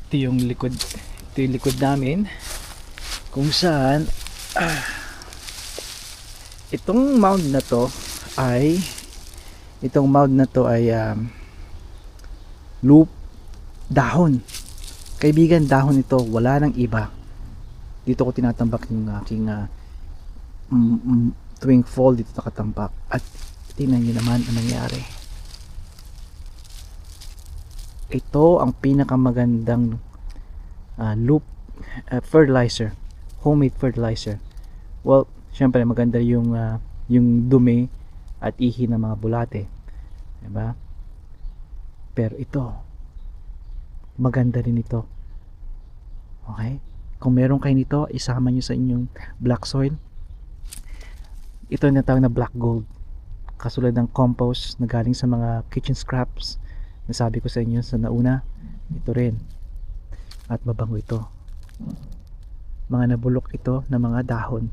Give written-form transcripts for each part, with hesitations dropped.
Ito yung likod namin kung saan itong mound na to ay loop dahon. Kaibigan, dahon ito, wala nang iba. Dito ko tinatambak yung aking tuwing fall dito nakatambak. At tingnan nyo naman ang nangyari. Ito ang pinakamagandang loop fertilizer, homemade fertilizer. Well, syempre maganda yung dumi at ihi ng mga bulate, diba? Pero ito, maganda rin ito. Okay? Kung meron kayo nito, isama nyo sa inyong black soil. Ito yung natawag na black gold, kasulad ng compost na galing sa mga kitchen scraps. Nasabi ko sa inyo sa nauna, ito rin. At mabango ito. Mga nabulok ito na mga dahon.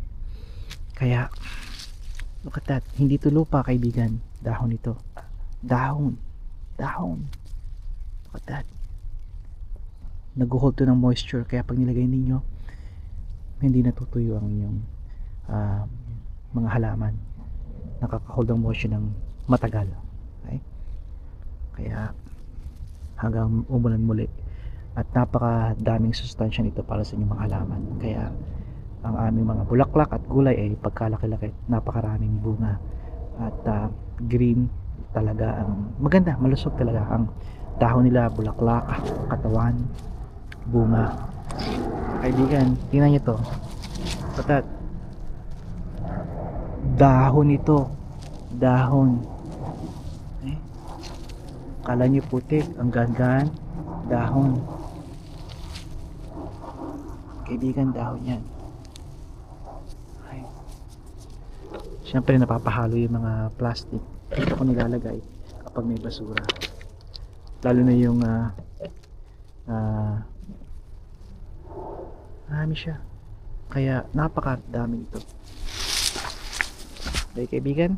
Kaya look at that. Hindi ito lupa, kaibigan. Dahon ito. Dahon. Look at that. Nag-hold to ng moisture. Kaya pag nilagay ninyo, hindi natutuyo ang inyong mga halaman. Nakaka-hold ang moisture ng matagal. Okay? Kaya hanggang umulan muli. At napakadaming sustansya nito para sa inyong mga halaman. Kaya ang aming mga bulaklak at gulay ay pagkalaki-laki, napakaraming bunga at green talaga. Ang maganda, malusog talaga ang dahon nila, bulaklak, katawan, bunga. Kaibigan, tingnan nyo to. Patat, dahon ito, dahon. Kala nyo putik, ang gaan-gaan, dahon. Kaibigan, dahon yan. Siyempre napapahalo yung mga plastic. Ito ko nilalagay kapag may basura. Lalo na yung marami siya. Kaya napakadami ito. Okay, kaibigan,